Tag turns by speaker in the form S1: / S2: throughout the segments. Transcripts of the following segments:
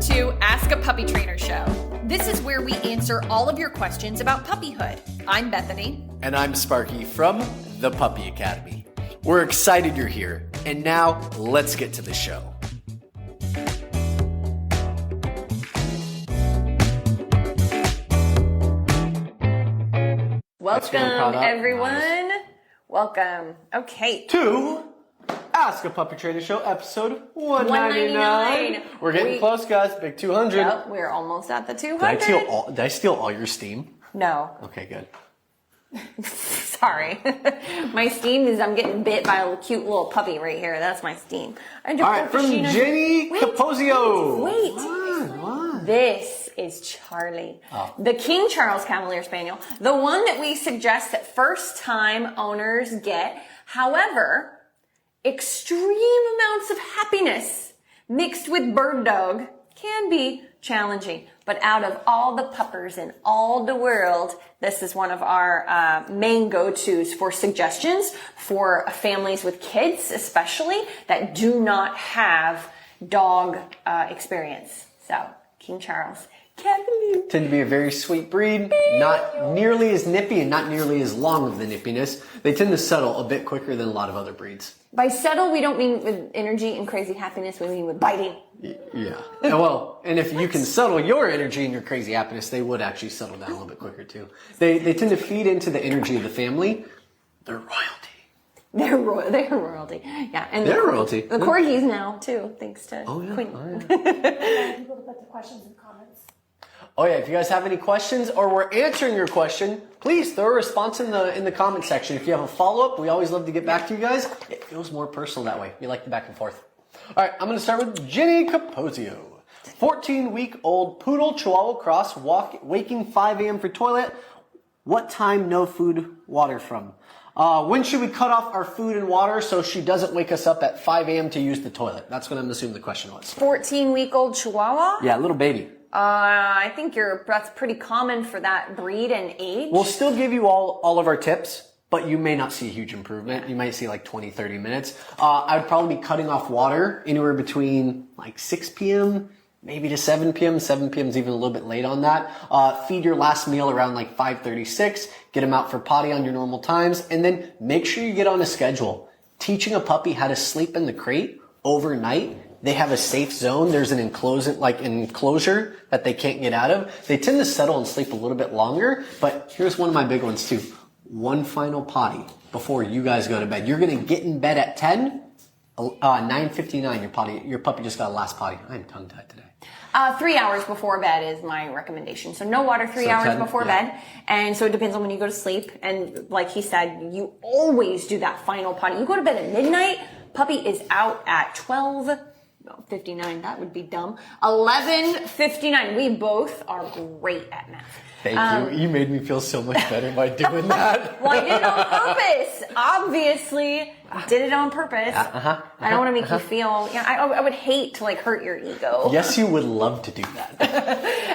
S1: to Ask a Puppy Trainer Show. This is where we answer all of your questions about puppyhood. I'm Bethany.
S2: And I'm Sparky from the Puppy Academy. We're excited you're here. And now, let's get to the show.
S1: Welcome, everyone. Welcome. Okay.
S2: To Ask a Puppy Trainer Show, episode 199. We're getting close, guys. Big 200.
S1: Yep, we're almost at the 200.
S2: Did I steal all your steam?
S1: No.
S2: Okay, good.
S1: Sorry. My steam is I'm getting bit by a cute little puppy right here. That's my steam.
S2: All right, from Jenny Capozio.
S1: Wait.
S2: What?
S1: This is Charlie, the King Charles Cavalier Spaniel, the one that we suggest that first-time owners get. However, extreme amounts of happiness mixed with bird dog can be challenging. But out of all the puppers in all the world, this is one of our main go-tos for suggestions for families with kids, especially, that do not have dog experience. So, King Charles Cavalier.
S2: Tend to be a very sweet breed, not nearly as nippy and not nearly as long of the nippiness. They tend to settle a bit quicker than a lot of other breeds.
S1: By settle, we don't mean with energy and crazy happiness, we mean with biting.
S2: Yeah. Well, and if you can settle your energy and your crazy happiness, they would actually settle down a little bit quicker too. They tend to feed into the energy of the family. They're royalty.
S1: They're royalty. Yeah, and
S2: they're royalty.
S1: The corgis now too, thanks to Queen.
S3: People to put the questions in the comments.
S2: Oh yeah, if you guys have any questions or we're answering your question, please throw a response in the comment section. If you have a follow-up, we always love to get back to you guys. It feels more personal that way. We like the back and forth. All right, I'm going to start with Jenny Capozio. 14-week-old Poodle-Chihuahua cross, waking 5 a.m. for toilet. What time no food, water from? When should we cut off our food and water so she doesn't wake us up at 5 a.m. to use the toilet? That's what I'm assuming the question was.
S1: 14-week-old Chihuahua?
S2: Yeah, little baby.
S1: I think that's pretty common for that breed and age.
S2: We'll still give you all of our tips, but you may not see a huge improvement. You might see like 20, 30 minutes. I would probably be cutting off water anywhere between like 6 p.m. maybe to 7 p.m. 7 p.m. is even a little bit late on that. Feed your last meal around like 5:36. Get them out for potty on your normal times. And then make sure you get on a schedule. Teaching a puppy how to sleep in the crate overnight. They have a safe zone. There's an enclosure that they can't get out of. They tend to settle and sleep a little bit longer. But here's one of my big ones too. One final potty before you guys go to bed. You're going to get in bed at 10. 9:59, your puppy just got a last potty. I'm tongue-tied today.
S1: 3 hours before bed is my recommendation. So no water 3 hours before bed. And so it depends on when you go to sleep. And like he said, you always do that final potty. You go to bed at midnight, puppy is out at 12:59. That would be dumb. 11:59. We both are great at math.
S2: Thank you. You made me feel so much better by doing that.
S1: Well, I did it on purpose. Obviously, I did it on purpose. I don't want to make you feel. I would hate to like hurt your ego.
S2: Yes, you would love to do that.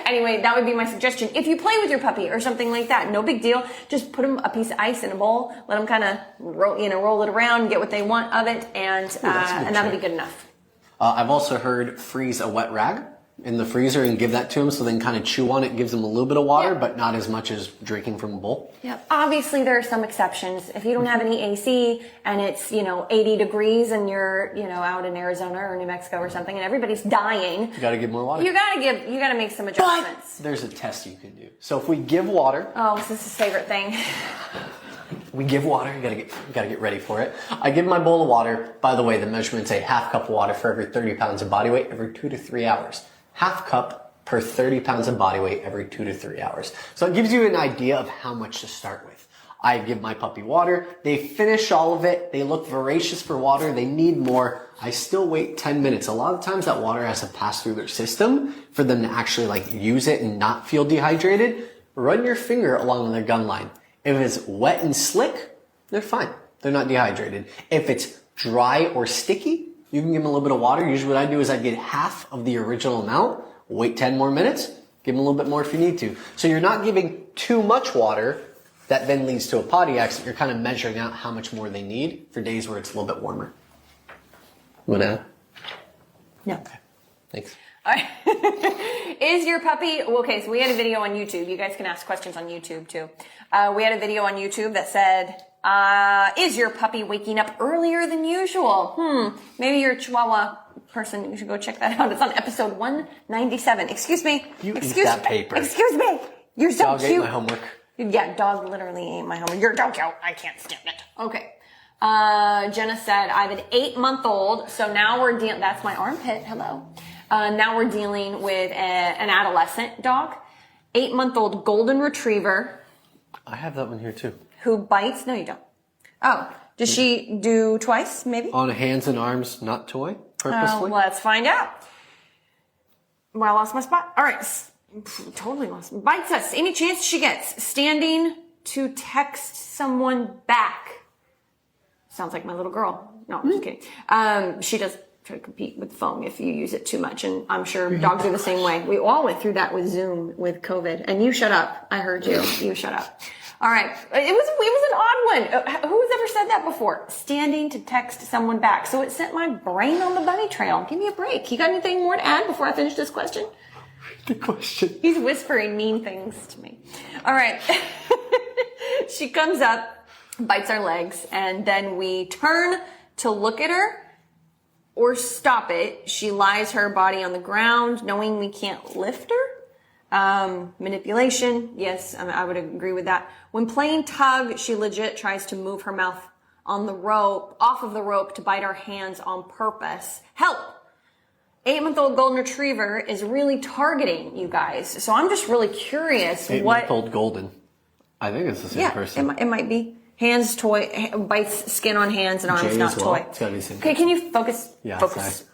S1: Anyway, that would be my suggestion. If you play with your puppy or something like that, no big deal. Just put them a piece of ice in a bowl. Let them kind of roll it around, get what they want of it, and that'll be good enough.
S2: I've also heard freeze a wet rag in the freezer and give that to them so they can kind of chew on it. Gives them a little bit of water, but not as much as drinking from a bowl.
S1: Yeah. Obviously, there are some exceptions. If you don't have any AC and it's, 80 degrees and you're, out in Arizona or New Mexico or something and everybody's dying.
S2: You got to give more water.
S1: You got to make some adjustments.
S2: But there's a test you can do. So if we give water.
S1: Oh, this is his favorite thing.
S2: We give water, you gotta get ready for it. I give my bowl of water. By the way, the measurement's a half cup of water for every 30 pounds of body weight every 2 to 3 hours. Half cup per 30 pounds of body weight every 2 to 3 hours. So it gives you an idea of how much to start with. I give my puppy water. They finish all of it. They look voracious for water. They need more. I still wait 10 minutes. A lot of times that water has to pass through their system for them to actually use it and not feel dehydrated. Run your finger along their gun line. If it's wet and slick, they're fine. They're not dehydrated. If it's dry or sticky, you can give them a little bit of water. Usually what I do is I get half of the original amount, wait 10 more minutes, give them a little bit more if you need to. So you're not giving too much water that then leads to a potty accident. You're kind of measuring out how much more they need for days where it's a little bit warmer. Want to add?
S1: No.
S2: Okay. Thanks.
S1: All right. Is your puppy, okay, so we had a video on YouTube. You guys can ask questions on YouTube too. We had a video on YouTube that said, is your puppy waking up earlier than usual? Maybe you're a Chihuahua person. You should go check that out. It's on episode 197. Excuse me.
S2: You eat that paper.
S1: Excuse me. You're so
S2: Dog
S1: cute.
S2: ate my homework.
S1: Yeah, dog literally ate my homework. You're dog out. I can't stand it. Okay. Jenna said, I have an 8-month-old, so now we're dealing, that's my armpit, hello. Now we're dealing with an adolescent dog, 8-month-old golden retriever.
S2: I have that one here too.
S1: Who bites? No, you don't. Oh, does she do twice, maybe?
S2: On hands and arms, not toy, purposely?
S1: Let's find out. Well, I lost my spot. All right. Totally lost. Bites us. Any chance she gets. Standing to text someone back. Sounds like my little girl. No, I'm just kidding. She does try to compete with phone if you use it too much. And I'm sure dogs are the same way. We all went through that with Zoom with COVID. And you shut up. I heard you. You shut up. All right. It was an odd one. Who's ever said that before? Standing to text someone back. So it sent my brain on the bunny trail. Give me a break. You got anything more to add before I finish this question?
S2: Good question.
S1: He's whispering mean things to me. All right. She comes up, bites our legs, and then we turn to look at her or stop it. She lies her body on the ground, knowing we can't lift her. Manipulation. Yes, I would agree with that. When playing tug, she legit tries to move her mouth on the rope, off of the rope to bite our hands on purpose. Help! 8-month-old golden retriever is really targeting you guys. So I'm just really curious
S2: 8-month-old golden. I think it's the same person.
S1: It might be. Hands, toy, bites skin on hands and arms,
S2: Jay
S1: not
S2: as well.
S1: toy.
S2: It's gotta be the same
S1: Okay, can you focus?
S2: Yeah,
S1: Focus.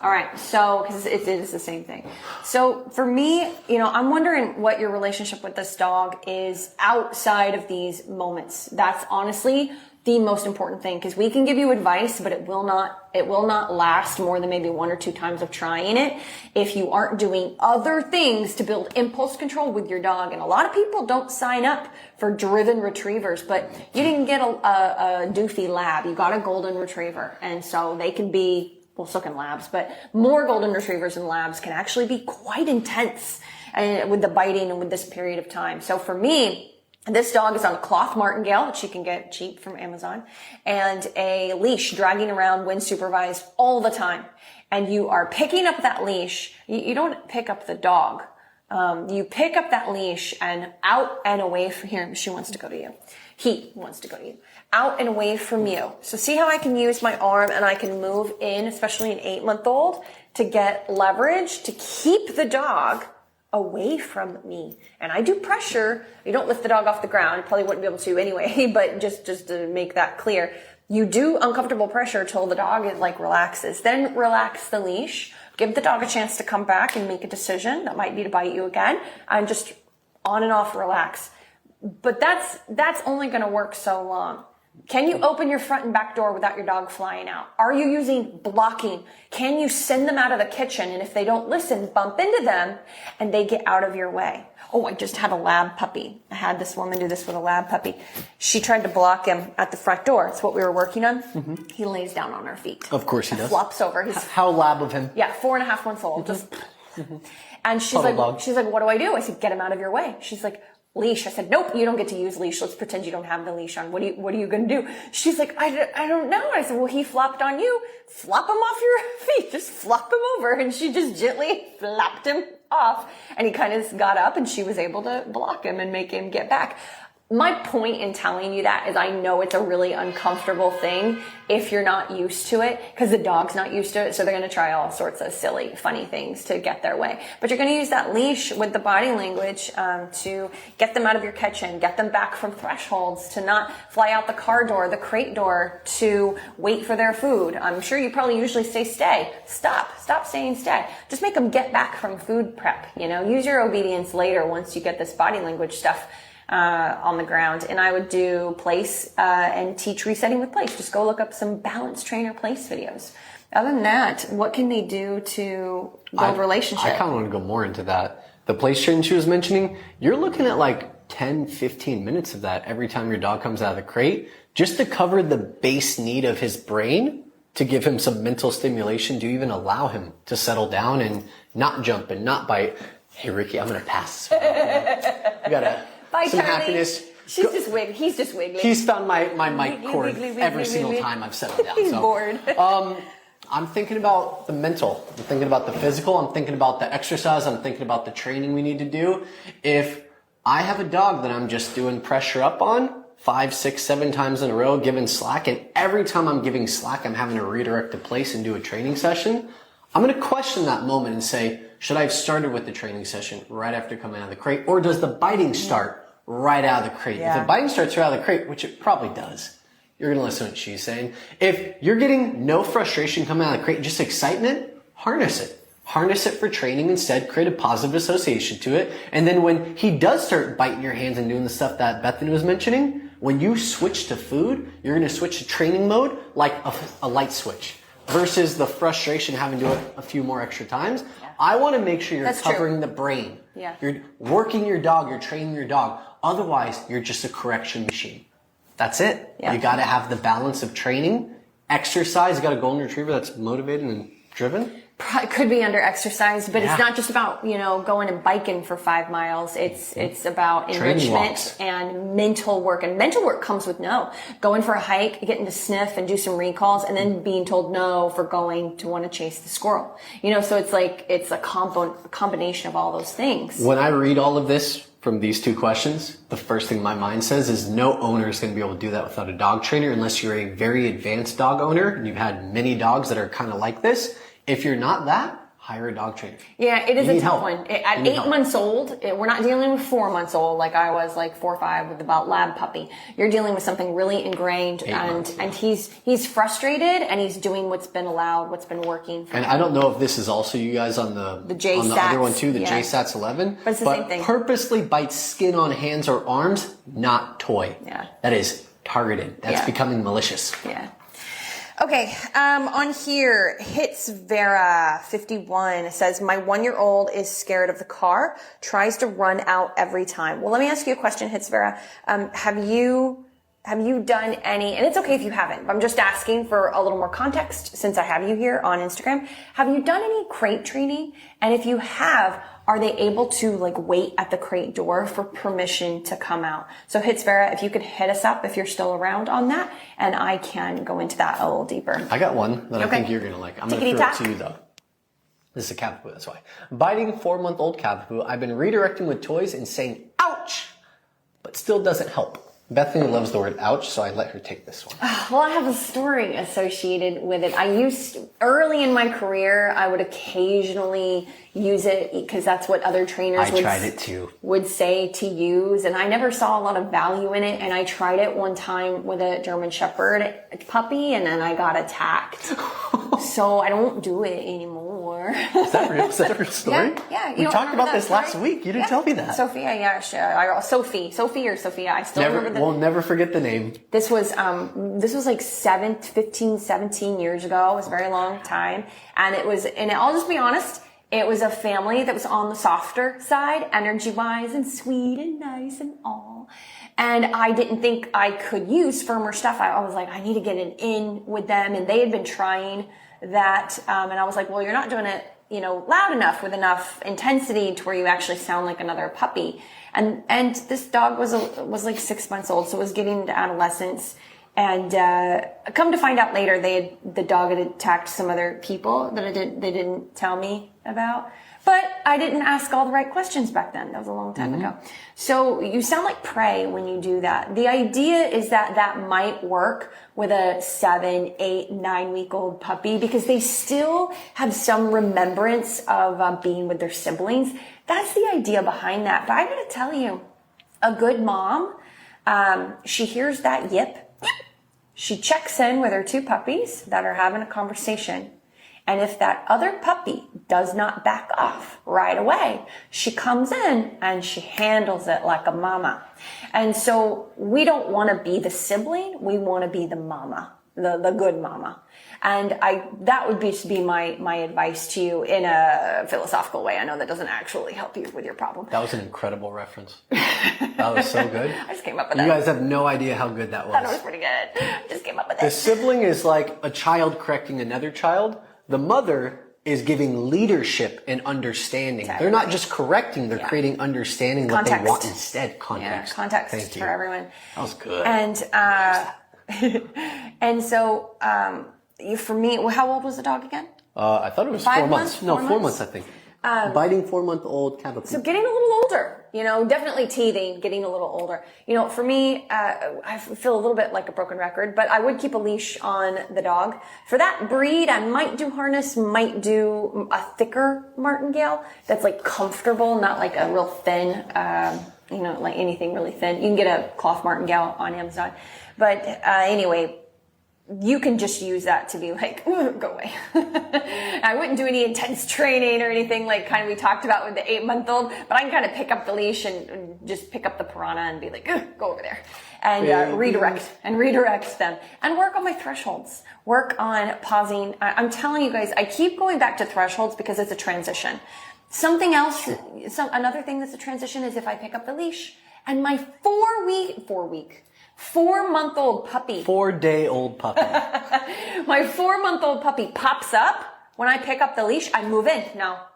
S1: All right. So, because it is the same thing. So for me, I'm wondering what your relationship with this dog is outside of these moments. That's honestly the most important thing, because we can give you advice, but it will not last more than maybe 1 or 2 times of trying it if you aren't doing other things to build impulse control with your dog. And a lot of people don't sign up for driven retrievers, but you didn't get a doofy lab. You got a golden retriever. And so they can be, well, so can labs, but more golden retrievers and labs can actually be quite intense with the biting and with this period of time. So for me, this dog is on a cloth martingale, which you can get cheap from Amazon, and a leash dragging around when supervised all the time. And you are picking up that leash. You don't pick up the dog. You pick up that leash and out and away from here. She wants to go to you. He wants to go to you. Out and away from you. So see how I can use my arm and I can move in, especially an 8-month-old, to get leverage to keep the dog away from me. And I do pressure. You don't lift the dog off the ground. You probably wouldn't be able to anyway, but just to make that clear, you do uncomfortable pressure till the dog relaxes. Then relax the leash. Give the dog a chance to come back and make a decision. That might be to bite you again. And just on and off relax. But that's only going to work so long. Can you open your front and back door without your dog flying out? Are you using blocking? Can you send them out of the kitchen? And if they don't listen, bump into them and they get out of your way. Oh, I just had a lab puppy. I had this woman do this with a lab puppy. She tried to block him at the front door. It's what we were working on. Mm-hmm. He lays down on her feet.
S2: Of course he does.
S1: Flops over.
S2: How lab of him?
S1: Yeah, 4.5 months old. Mm-hmm. And she's like, what do I do? I said, get him out of your way. She's like, leash. I said, nope, you don't get to use leash. Let's pretend you don't have the leash on. What are you going to do? She's like, I don't know. I said, well, he flopped on you. Flop him off your feet. Just flop him over. And she just gently flopped him off. And he kind of got up and she was able to block him and make him get back. My point in telling you that is I know it's a really uncomfortable thing if you're not used to it, because the dog's not used to it. So they're going to try all sorts of silly, funny things to get their way. But you're going to use that leash with the body language to get them out of your kitchen, get them back from thresholds, to not fly out the car door, the crate door, to wait for their food. I'm sure you probably usually say stay. Stop saying stay. Just make them get back from food prep. Use your obedience later once you get this body language stuff on the ground. And I would do place and teach resetting with place. Just go look up some balance trainer place videos. Other than that, what can they do to build relationship?
S2: I kind of want to go more into that. The place training she was mentioning, you're looking at like 10, 15 minutes of that every time your dog comes out of the crate, just to cover the base need of his brain to give him some mental stimulation? Do you even allow him to settle down and not jump and not bite? Hey, Ricky, I'm going to pass this one. We got
S1: Bye,
S2: some
S1: Charlie.
S2: happiness.
S1: He's just wiggling.
S2: He's found my mic cord
S1: wiggly,
S2: every single
S1: wiggly.
S2: time I've settled down.
S1: He's
S2: so,
S1: bored.
S2: I'm thinking about the mental. I'm thinking about the physical. I'm thinking about the exercise. I'm thinking about the training we need to do. If I have a dog that I'm just doing pressure up on 5, 6, 7 times in a row, giving slack, and every time I'm giving slack, I'm having to redirect the place and do a training session, I'm going to question that moment and say, should I have started with the training session right after coming out of the crate, or does the biting start right out of the crate?
S1: Yeah.
S2: If the biting starts right out of the crate, which it probably does, you're going to listen to what she's saying. If you're getting no frustration coming out of the crate, just excitement, harness it. Harness it for training instead, create a positive association to it. And then when he does start biting your hands and doing the stuff that Bethany was mentioning, when you switch to food, you're going to switch to training mode like a light switch versus the frustration having to do it a few more extra times. Yeah. I want to make sure you're covering the brain.
S1: Yeah.
S2: You're working your dog, you're training your dog. Otherwise, you're just a correction machine. That's it.
S1: Yeah.
S2: You got to have the balance of training, exercise. You got a golden retriever that's motivated and driven.
S1: It could be under exercise, but it's not just about, going and biking for 5 miles. It's about enrichment and mental work. And mental work comes with no. Going for a hike, getting to sniff and do some recalls, and then being told no for going to want to chase the squirrel. So it's a combination of all those things.
S2: When I read all of this from these 2 questions, the first thing my mind says is no owner is going to be able to do that without a dog trainer unless you're a very advanced dog owner and you've had many dogs that are kind of like this. If you're not that, hire a dog trainer.
S1: Yeah, it is a tough one. At 8
S2: help.
S1: months old, we're not dealing with 4 months old like I was, like 4 or 5 with about lab puppy. You're dealing with something really ingrained, and he's frustrated, and he's doing what's been allowed, what's been working.
S2: And I don't know if this is also you guys on the other one too, the JSATS 11.
S1: But it's the same thing.
S2: Purposely bites skin on hands or arms, not toy.
S1: Yeah.
S2: That is targeted. That's becoming malicious.
S1: Yeah. Okay, on here, Hits Vera 51 says, my 1-year-old is scared of the car, tries to run out every time. Well, let me ask you a question, Hits Vera. Have you done any, and it's okay if you haven't, but I'm just asking for a little more context since I have you here on Instagram. Have you done any crate training? And if you have, are they able to wait at the crate door for permission to come out? So Hits Vera, if you could hit us up if you're still around on that, and I can go into that a little deeper.
S2: I got one that I think you're going to like. I'm going to throw it to you though. This is a Cavapoo, that's why. Biting 4-month-old Cavapoo. I've been redirecting with toys and saying, ouch, but still doesn't help. Bethany loves the word ouch, so I let her take this one.
S1: Well, I have a story associated with it. Early in my career, I would occasionally use it because that's what other trainers would say to use. And I never saw a lot of value in it. And I tried it one time with a German Shepherd puppy, and then I got attacked. So I don't do it anymore.
S2: Is that real? Is that a real story?
S1: Yeah.
S2: We talked about this last week. You didn't tell me that.
S1: Sophia, Sophie or Sophia. I still remember
S2: We'll never forget the name.
S1: This was like 15, 17 years ago. It was a very long time. And I'll just be honest, it was a family that was on the softer side, energy-wise, and sweet and nice and all. And I didn't think I could use firmer stuff. I was like, I need to get it in with them. And they had been trying that. And I was like, well, you're not doing it, loud enough with enough intensity to where you actually sound like another puppy. And this dog was like 6 months old, so it was getting into adolescence. And come to find out later, the dog had attacked some other people that they didn't tell me about. But I didn't ask all the right questions back then. That was a long time ago. So you sound like prey when you do that. The idea is that might work with a 7, 8, 9-week-old puppy because they still have some remembrance of being with their siblings. That's the idea behind that. But I gotta tell you, a good mom, she hears that yip. She checks in with her 2 puppies that are having a conversation. And if that other puppy does not back off right away, she comes in and she handles it like a mama. And so we don't want to be the sibling. We want to be the mama. the good mama. And that would be my advice to you in a philosophical way. I know that doesn't actually help you with your problem.
S2: That was an incredible reference. That was so good.
S1: I just came up with that.
S2: You guys have no idea how good that was.
S1: That was pretty good. I just came up with it.
S2: The sibling is like a child correcting another child. The mother is giving leadership and understanding.
S1: Exactly.
S2: They're not just correcting, they're creating understanding
S1: Context.
S2: what they want instead. Context.
S1: Yeah, context
S2: Thank you.
S1: for everyone.
S2: That was good.
S1: And so, for me, how old was the dog again?
S2: I thought it was 4 months. No, 4 months, I think. Biting 4-month-old Cavapoo.
S1: So getting a little older, definitely teething, getting a little older. For me, I feel a little bit like a broken record, but I would keep a leash on the dog. For that breed, I might do harness, might do a thicker martingale that's like comfortable, not like a real thin, like anything really thin. You can get a cloth martingale on Amazon. But anyway, you can just use that to be like, ooh, go away. I wouldn't do any intense training or anything like kind of we talked about with the 8-month-old, but I can kind of pick up the leash and just pick up the piranha and be like, go over there. And redirect them. And work on my thresholds. Work on pausing. I'm telling you guys, I keep going back to thresholds because it's a transition. Something else, another thing that's a transition is if I pick up the leash and my 4-month-old puppy.
S2: 4-day-old puppy.
S1: My 4-month-old puppy pops up. When I pick up the leash, I move in now.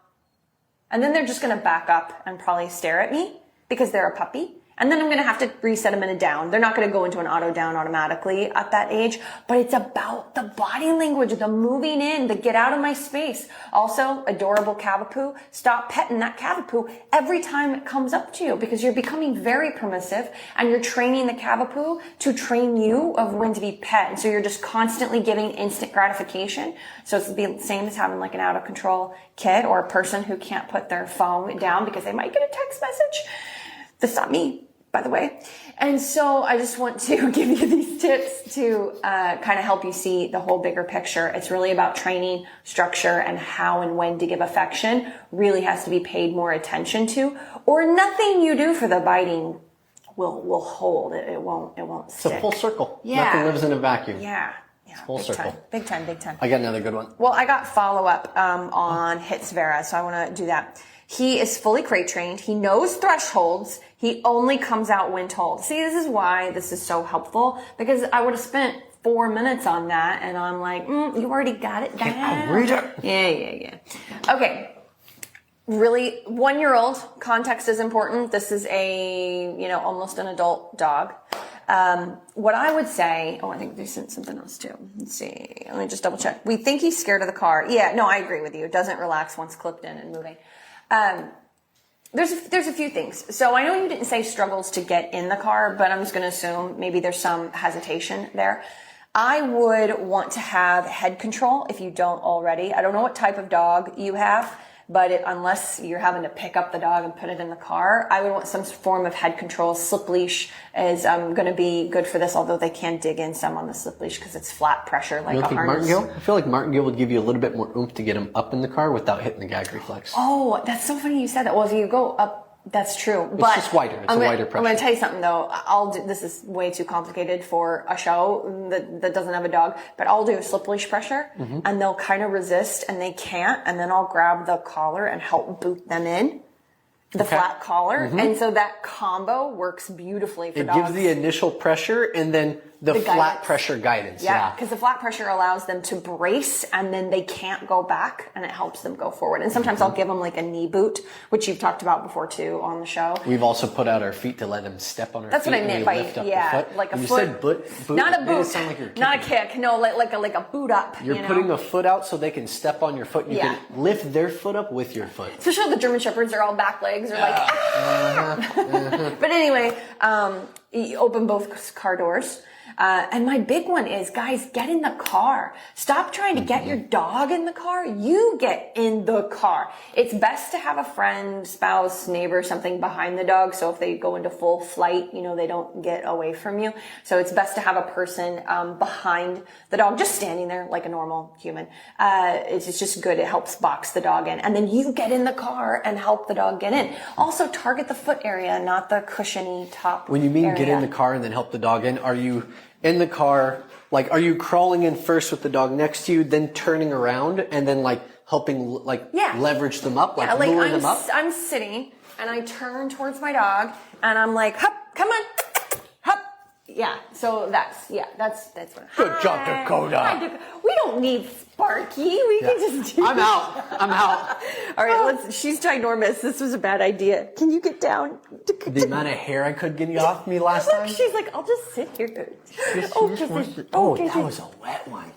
S1: And then they're just going to back up and probably stare at me because they're a puppy. And then I'm going to have to reset them in a down. They're not going to go into an auto down automatically at that age, but it's about the body language, the moving in, the get out of my space. Also, adorable Cavapoo. Stop petting that Cavapoo every time it comes up to you because you're becoming very permissive and you're training the Cavapoo to train you of when to be pet. And so you're just constantly giving instant gratification. So it's the same as having like an out of control kid or a person who can't put their phone down because they might get a text message. That's not me, by the way. And so I just want to give you these tips to kind of help you see the whole bigger picture. It's really about training, structure, and how and when to give affection really has to be paid more attention to, or nothing you do for the biting will hold. It won't stick.
S2: It's a full circle.
S1: Yeah.
S2: Nothing lives in a vacuum.
S1: Yeah.
S2: Full circle.
S1: Big time.
S2: I got another good one.
S1: Well, I got follow-up on Hitsvera, so I want to do that. He is fully crate trained. He knows thresholds. He only comes out when told. See, this is why this is so helpful, because I would have spent 4 minutes on that, and I'm like, you already got it down.
S2: I'll read it.
S1: Yeah. Okay. Really, 1-year-old, context is important. This is almost an adult dog. What I would say, I think they sent something else too. Let's see. Let me just double check. We think he's scared of the car. Yeah, no, I agree with you. It doesn't relax once clipped in and moving. There's a few things. So I know you didn't say struggles to get in the car, but I'm just going to assume maybe there's some hesitation there. I would want to have head control if you don't already. I don't know what type of dog you have, but unless you're having to pick up the dog and put it in the car, I would want some form of head control. Slip leash is going to be good for this, although they can dig in some on the slip leash because it's flat pressure like a harness.
S2: Martingale? I feel like Martingale would give you a little bit more oomph to get him up in the car without hitting the gag reflex.
S1: Oh, that's so funny you said that. Well, if you go up, that's true.
S2: It's just wider. It's a wider pressure.
S1: I'm going to tell you something though. This is way too complicated for a show that doesn't have a dog, but I'll do slip leash pressure and they'll kind of resist and they can't. And then I'll grab the collar and help boot them in. The flat collar. And so that combo works beautifully for dogs.
S2: It gives the initial pressure and then the flat guidance. Pressure guidance.
S1: Yeah, because the flat pressure allows them to brace and then they can't go back and it helps them go forward. And sometimes I'll give them like a knee boot, which you've talked about before too on the show.
S2: We've also put out our feet to let them step on our feet.
S1: That's what I meant by,
S2: lift up the foot.
S1: Like a
S2: when
S1: foot.
S2: You said boot,
S1: not a boot.
S2: It sound like you're
S1: not a kick. No, like a boot up.
S2: You're putting a foot out so they can step on your foot. You can lift their foot up with your foot.
S1: Especially the German Shepherds are all back legs. They're like, But anyway, you open both car doors. And my big one is, guys, get in the car. Stop trying to get your dog in the car. You get in the car. It's best to have a friend, spouse, neighbor, something behind the dog. So if they go into full flight, they don't get away from you. So it's best to have a person behind the dog, just standing there like a normal human. It's just good. It helps box the dog in. And then you get in the car and help the dog get in. Also target the foot area, not the cushiony top
S2: When you mean
S1: area.
S2: get in the car and then help the dog in, are you in the car Like, are you crawling in first with the dog next to you, then turning around, and then like helping leverage them up, like lure them up?
S1: I'm sitting and I turn towards my dog and I'm like, hup, come on, hup. Yeah, so that's what.
S2: Good job, Dakota.
S1: Hi, we don't need Sparky. We can just do
S2: I'm out.
S1: All right, she's ginormous. This was a bad idea. Can you get down?
S2: The amount of hair I could get off me last time.
S1: She's like, I'll just sit here.
S2: That was a wet one.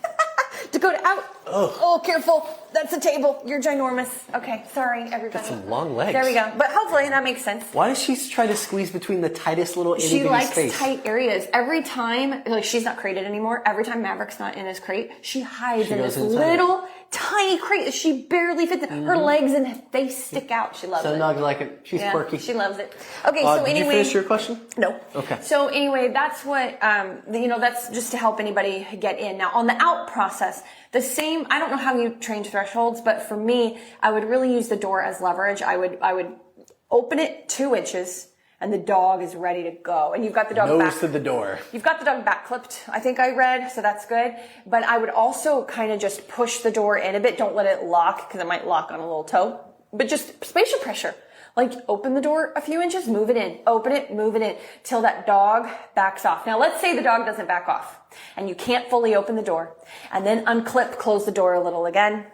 S1: Dakota, out.
S2: Ugh.
S1: Oh, careful. That's a table. You're ginormous. Okay, sorry, everybody.
S2: Got some long legs.
S1: There we go. But hopefully that makes sense.
S2: Why does she try to squeeze between the tightest little itty bitty
S1: She likes
S2: space?
S1: tight areas. Every time, like she's not crated anymore, every time Maverick's not in his crate, she hides in this little tiny crate. She barely fits in. Her legs and face stick out. She loves it.
S2: Some dogs like it. She's quirky.
S1: She loves it. Okay, so anyway.
S2: Did you finish your question?
S1: No.
S2: Okay.
S1: So anyway, that's what, that's just to help anybody get in. Now, on the out process, the same, I don't know how you train thresholds, but for me, I would really use the door as leverage. I would open it 2 inches and the dog is ready to go. And you've got the dog
S2: nose to the door.
S1: You've got the dog back clipped, I think I read, so that's good. But I would also kind of just push the door in a bit. Don't let it lock, because it might lock on a little toe. But just spatial pressure. Like, open the door a few inches, move it in. Open it, move it in, till that dog backs off. Now, let's say the dog doesn't back off, and you can't fully open the door. And then unclip, close the door a little again.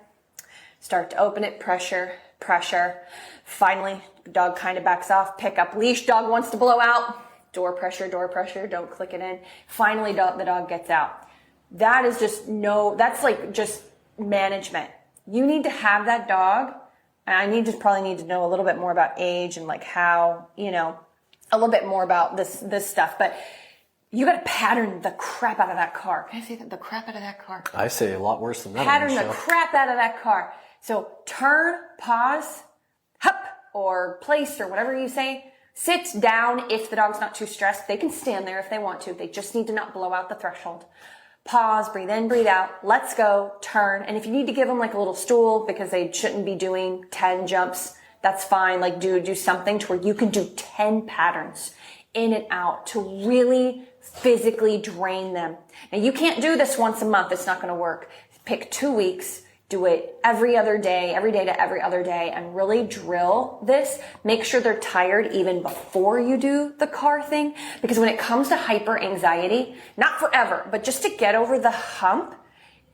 S1: Start to open it, pressure, pressure. Finally, the dog kind of backs off, pick up leash, dog wants to blow out. Door pressure, don't click it in. Finally, the dog gets out. That is that's like just management. You need to have that dog. And I probably need to know a little bit more about age and like how, a little bit more about this stuff. But you got to pattern the crap out of that car. Can I say that? The crap out of that car.
S2: I say a lot worse than that.
S1: Pattern the crap out of that car. So turn, pause, hup, or place, or whatever you say. Sit down if the dog's not too stressed. They can stand there if they want to. They just need to not blow out the threshold. Pause, breathe in, breathe out. Let's go, turn. And if you need to give them like a little stool because they shouldn't be doing 10 jumps, that's fine. Like do something to where you can do 10 patterns in and out to really physically drain them. Now you can't do this once a month. It's not going to work. Pick 2 weeks. Do it every day to every other day, and really drill this. Make sure they're tired even before you do the car thing. Because when it comes to hyper anxiety, not forever, but just to get over the hump,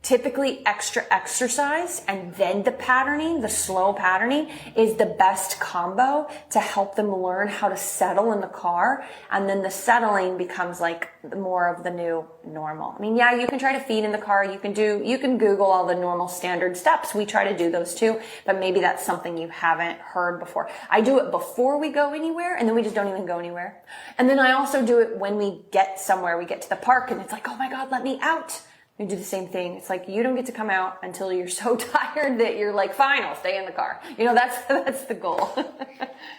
S1: typically extra exercise and then the slow patterning is the best combo to help them learn how to settle in the car. And then the settling becomes like more of the new normal. I mean, yeah, you can try to feed in the car. You can Google all the normal standard steps. We try to do those too, but maybe that's something you haven't heard before. I do it before we go anywhere, and then we just don't even go anywhere. And then I also do it when we get somewhere. We get to the park and it's like, oh my God, let me out. We do the same thing. It's like, you don't get to come out until you're so tired that you're like, fine, I'll stay in the car. That's the goal.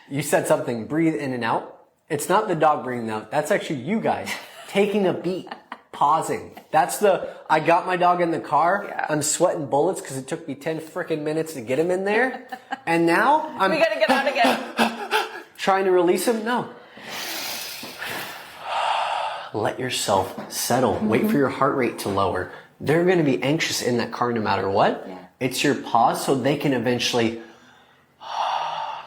S2: You said something, breathe in and out. It's not the dog breathing out. That's actually you guys taking a beat, pausing. I got my dog in the car. Yeah. I'm sweating bullets because it took me 10 freaking minutes to get him in there. And now
S1: we got to get out again.
S2: Trying to release him. No. Let yourself settle. Mm-hmm. Wait for your heart rate to lower. They're going to be anxious in that car no matter what. Yeah. It's your pause so they can eventually,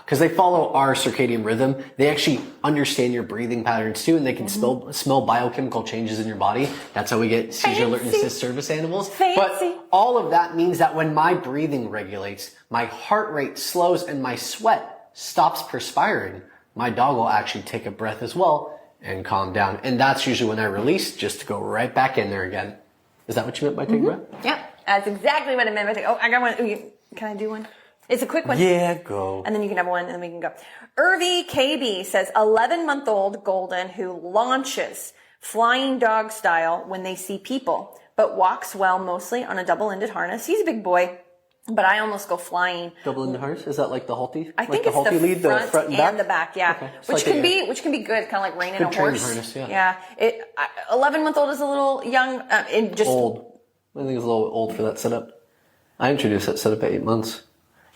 S2: because they follow our circadian rhythm, they actually understand your breathing patterns too, and they can smell biochemical changes in your body. That's how we get seizure alert and assist service animals. But all of that means that when my breathing regulates, my heart rate slows and my sweat stops perspiring, my dog will actually take a breath as well and calm down. And that's usually when I release, just to go right back in there again. Is that what you meant by take a breath?
S1: Yeah, that's exactly what I meant by take. Oh, I got one. Can I do one? It's a quick one.
S2: Yeah, go.
S1: And then you can have one, and then we can go. Irvi KB says, 11-month-old golden who launches flying dog style when they see people, but walks well mostly on a double-ended harness. He's a big boy. But I almost go flying.
S2: Double-ended harness? Is that like the halty?
S1: I think
S2: like
S1: it's the
S2: lead,
S1: front,
S2: front and back?
S1: and the back, yeah. Okay. Which can be good, kind of like reining a horse.
S2: Harness, yeah.
S1: Yeah. 11-month-old is a little young,
S2: old. I think it's a little old for that setup. I introduced that setup at 8 months.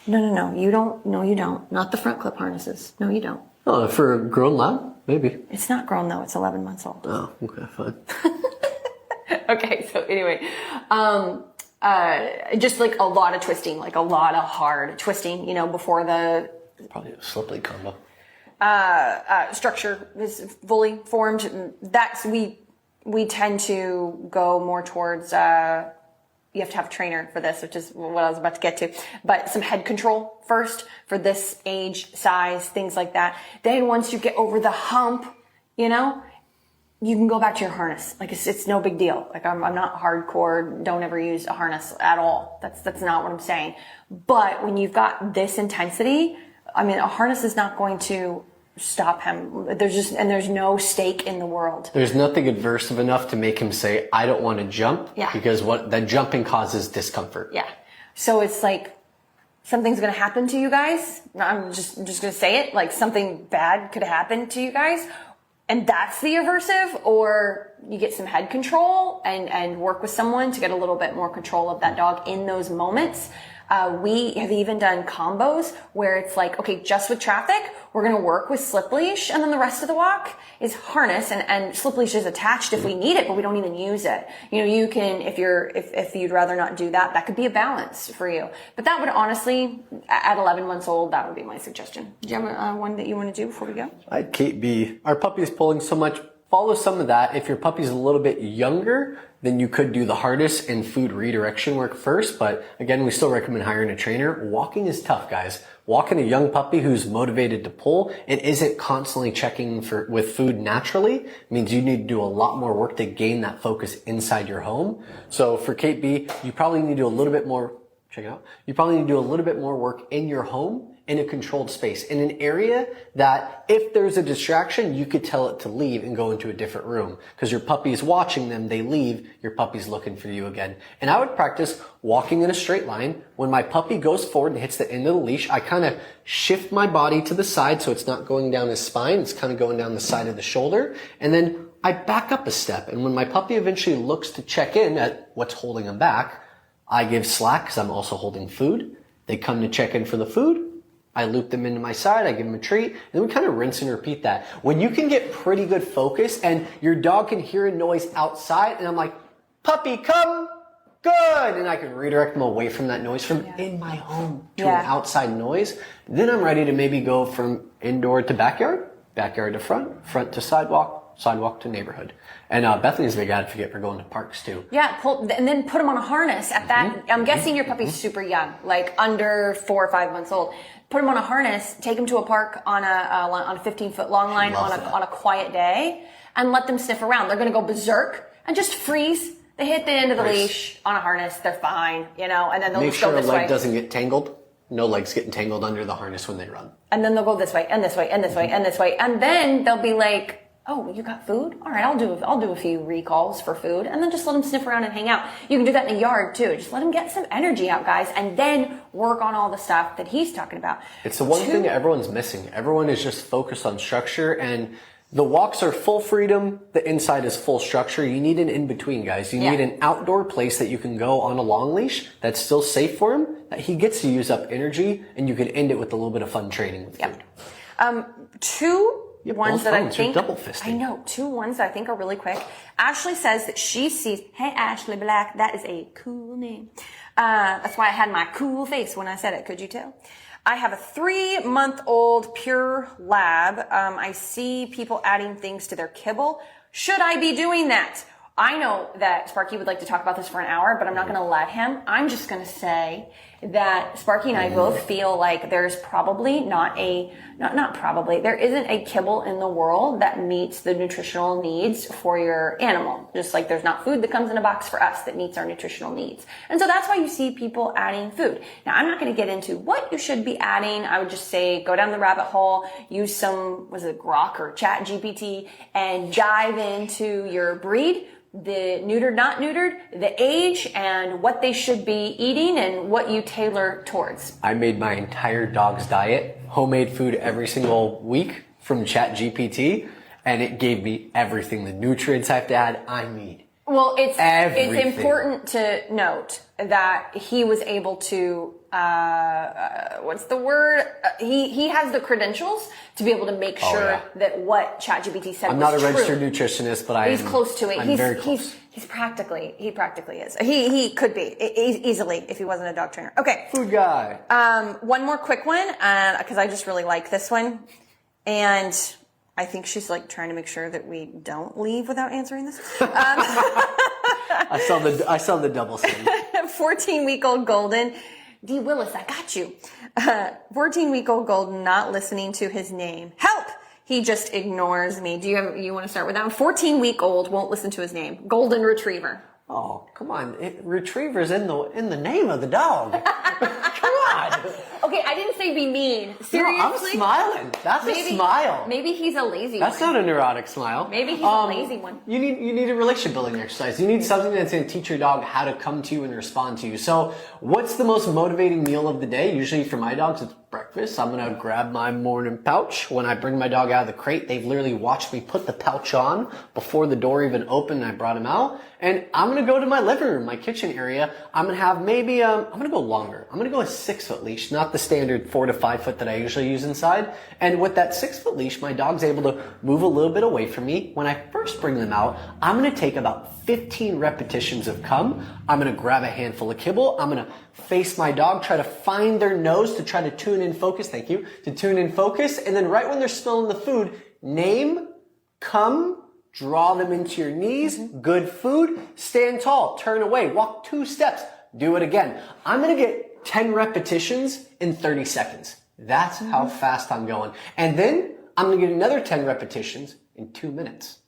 S1: No. You don't. No, you don't. Not the front clip harnesses. No, you don't.
S2: Oh, for a grown lab? Maybe.
S1: It's not grown though. It's 11 months old.
S2: Oh, okay, fine.
S1: Okay, so anyway, just like a lot of twisting, like a lot of hard twisting, you know, before the
S2: Probably a slippery combo.
S1: structure is fully formed. That's we tend to go more towards you have to have a trainer for this, which is what I was about to get to, but some head control first for this age, size, things like that. Then once you get over the hump, you know, you can go back to your harness. Like it's no big deal. Like I'm not hardcore. Don't ever use a harness at all. That's not what I'm saying. But when you've got this intensity, I mean, a harness is not going to stop him. There's no stake in the world.
S2: There's nothing adversive enough to make him say, I don't want to jump.
S1: Yeah.
S2: Because that jumping causes discomfort.
S1: Yeah. So it's like, something's going to happen to you guys. I'm just going to say it. Like something bad could happen to you guys. And that's the aversive, or you get some head control and work with someone to get a little bit more control of that dog in those moments. We have even done combos where it's like, okay, just with traffic, we're going to work with slip leash, and then the rest of the walk is harness, and slip leash is attached if we need it, but we don't even use it. You know, you can, if you'd rather not do that, that could be a balance for you. But that would honestly, at 11 months old, that would be my suggestion. Do you have one that you want to do before we go?
S2: I'd Kate B. Our puppy is pulling so much. Follow some of that. If your puppy's a little bit younger, then you could do the harness and food redirection work first. But again, we still recommend hiring a trainer. Walking is tough, guys. Walking a young puppy who's motivated to pull and isn't constantly checking with food naturally means you need to do a lot more work to gain that focus inside your home. So for Kate B, you probably need to do a little bit more, check it out. You probably need to do a little bit more work in your home in a controlled space, in an area that if there's a distraction, you could tell it to leave and go into a different room. Because your puppy is watching them, they leave, your puppy's looking for you again. And I would practice walking in a straight line. When my puppy goes forward and hits the end of the leash, I kind of shift my body to the side so it's not going down his spine, it's kind of going down the side of the shoulder. And then I back up a step. And when my puppy eventually looks to check in at what's holding him back, I give slack because I'm also holding food. They come to check in for the food. I loop them into my side, I give them a treat, and then we kind of rinse and repeat that. When you can get pretty good focus and your dog can hear a noise outside, and I'm like, puppy, come, good, and I can redirect them away from that noise from in my home to an outside noise, then I'm ready to maybe go from indoor to backyard, backyard to front, front to sidewalk, sidewalk to neighborhood. And Bethany's a big advocate for going to parks too.
S1: Yeah, and then put them on a harness at that. I'm guessing your puppy's super young, like under 4 or 5 months old. Put them on a harness, take them to a park on a 15-foot long line on a quiet day, and let them sniff around. They're going to go berserk and just freeze. They hit the end of the leash on a harness. They're fine, you know, and then they'll just go this way.
S2: Make sure a leg doesn't get tangled. No legs getting tangled under the harness when they run.
S1: And then they'll go this way and this way and this way and this way. And then they'll be like, oh, you got food? All right, I'll do a few recalls for food, and then just let them sniff around and hang out. You can do that in the yard too. Just let them get some energy out, guys, and then work on all the stuff that he's talking about.
S2: It's the one thing that everyone's missing. Everyone is just focused on structure, and the walks are full freedom. The inside is full structure. You need an in-between, guys. You need an outdoor place that you can go on a long leash that's still safe for him, that he gets to use up energy, and you can end it with a little bit of fun training with food.
S1: Two ones that I think,
S2: double-fisting.
S1: I know, 2 ones that I think are really quick. Ashley says that she sees, hey Ashley Black, that is a cool name. That's why I had my cool face when I said it, could you tell? I have a 3-month-old pure lab. I see people adding things to their kibble. Should I be doing that? I know that Sparky would like to talk about this for an hour, but I'm not going to let him. I'm just going to say that Sparky and I both feel like there's probably there isn't a kibble in the world that meets the nutritional needs for your animal. Just like there's not food that comes in a box for us that meets our nutritional needs. And so that's why you see people adding food. Now, I'm not going to get into what you should be adding. I would just say go down the rabbit hole, use some, Grok or Chat GPT, and dive into your breed, the neutered, not neutered, the age, and what they should be eating and what you tailor towards.
S2: I made my entire dog's diet, homemade food every single week from Chat GPT, and it gave me everything, the nutrients I have to add, I need
S1: Well, it's
S2: Everything.
S1: important to note that he was able to, what's the word? He has the credentials to be able to make sure that what ChatGPT said
S2: I'm
S1: was
S2: not a
S1: true.
S2: registered nutritionist, but
S1: He's close to it.
S2: I'm very close.
S1: He practically is. He could be easily if he wasn't a dog trainer. Okay.
S2: Food guy.
S1: One more quick one, because I just really like this one. And I think she's like trying to make sure that we don't leave without answering this.
S2: I saw the double send.
S1: 14-week-old Golden. D. Willis, I got you. 14-week-old Golden not listening to his name. Help! He just ignores me. You want to start with that one? 14-week-old won't listen to his name. Golden Retriever.
S2: Oh, come on. Retriever's in the name of the dog. Come on.
S1: Okay, I didn't say be mean. Seriously?
S2: No, I'm smiling. That's a smile.
S1: Maybe he's a lazy
S2: That's
S1: one.
S2: not a neurotic smile.
S1: Maybe he's a lazy one.
S2: You need a relationship building exercise. You need something that's going to teach your dog how to come to you and respond to you. So what's the most motivating meal of the day? Usually for my dogs, it's breakfast. I'm going to grab my morning pouch. When I bring my dog out of the crate, they've literally watched me put the pouch on before the door even opened and I brought him out. And I'm going to go to my living room, my kitchen area. I'm going to have maybe, I'm going to go longer. I'm going to go a 6-foot leash, not the standard 4 to 5 foot that I usually use inside. And with that 6-foot leash, my dog's able to move a little bit away from me. When I first bring them out, I'm going to take about 15 repetitions of come. I'm going to grab a handful of kibble. I'm going to face my dog, try to find their nose to try to tune in focus. Thank you. To tune in focus. And then right when they're smelling the food, name, come, draw them into your knees, good food, stand tall, turn away, walk 2 steps, do it again. I'm going to get 10 repetitions in 30 seconds. That's how fast I'm going. And then I'm going to get another 10 repetitions in 2 minutes.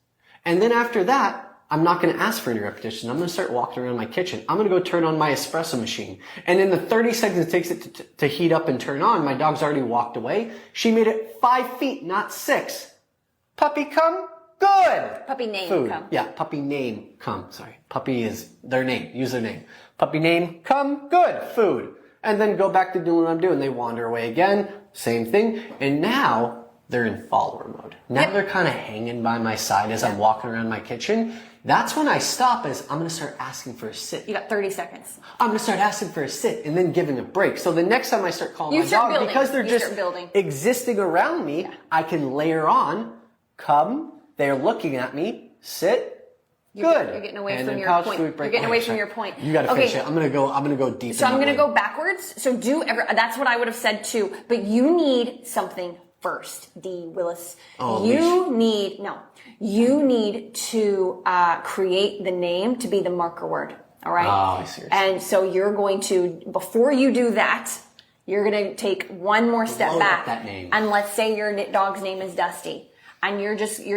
S2: And then after that, I'm not going to ask for any repetitions. I'm going to start walking around my kitchen. I'm going to go turn on my espresso machine. And in the 30 seconds it takes it to heat up and turn on, my dog's already walked away. She made it 5 feet, not 6. Puppy come. Good.
S1: Puppy name
S2: Food.
S1: come.
S2: Yeah, puppy name come. Sorry. Puppy is their name. Use their name. Puppy name come. Good. Food. And then go back to doing what I'm doing. They wander away again. Same thing. And now they're in follower mode. Now they're kind of hanging by my side as I'm walking around my kitchen. That's when I stop as I'm going to start asking for a sit.
S1: You got 30 seconds.
S2: I'm going to start asking for a sit and then giving a break. So the next time I start calling my dog, because they're just existing around me, I can layer on, come, they're looking at me, sit, good.
S1: You're getting away
S2: and
S1: from
S2: then
S1: your
S2: couch,
S1: point.
S2: food, break.
S1: You're getting away from your point.
S2: You got to finish it. I'm going to go deep.
S1: So I'm going to go backwards. So that's what I would have said too. But you need something first, D. Willis.
S2: Oh,
S1: you need to create the name to be the marker word. All right.
S2: Oh, I see.
S1: And so you're going to, before you do that, you're going to take one more step back.
S2: That name.
S1: And let's say your dog's name is Dusty, and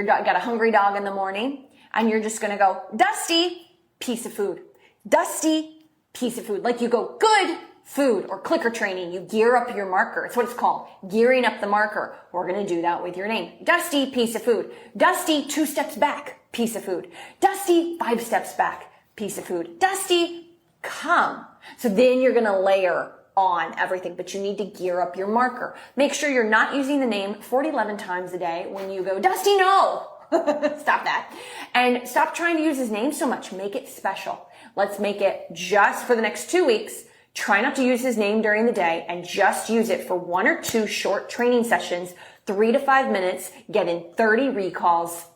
S1: got a hungry dog in the morning, and you're just going to go, Dusty, piece of food. Dusty, piece of food. Like you go, good food, or clicker training. You gear up your marker. It's what it's called. Gearing up the marker. We're going to do that with your name. Dusty, piece of food. Dusty, 2 steps back, piece of food. Dusty, 5 steps back, piece of food. Dusty, come. So then you're going to layer on everything, but you need to gear up your marker. Make sure you're not using the name 11 times a day when you go, Dusty, no. Stop that. And stop trying to use his name so much. Make it special. Let's make it just for the next 2 weeks. Try not to use his name during the day and just use it for 1 or 2 short training sessions, 3 to 5 minutes, get in 30 recalls.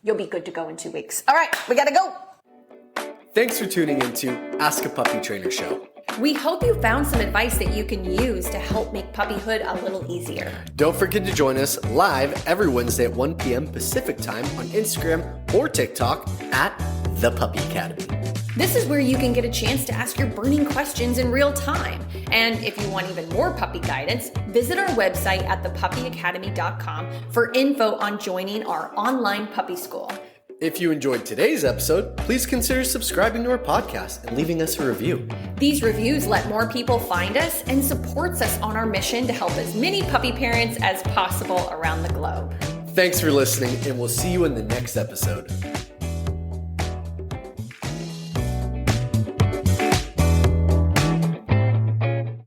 S1: You'll be good to go in 2 weeks. All right, we got to go.
S2: Thanks for tuning into Ask a Puppy Trainer Show.
S1: We hope you found some advice that you can use to help make puppyhood a little easier.
S2: Don't forget to join us live every Wednesday at 1 p.m. Pacific time on Instagram or TikTok at The Puppy Academy.
S1: This is where you can get a chance to ask your burning questions in real time. And if you want even more puppy guidance, visit our website at thepuppyacademy.com for info on joining our online puppy school.
S2: If you enjoyed today's episode, please consider subscribing to our podcast and leaving us a review.
S1: These reviews let more people find us and supports us on our mission to help as many puppy parents as possible around the globe.
S2: Thanks for listening, and we'll see you in the next episode.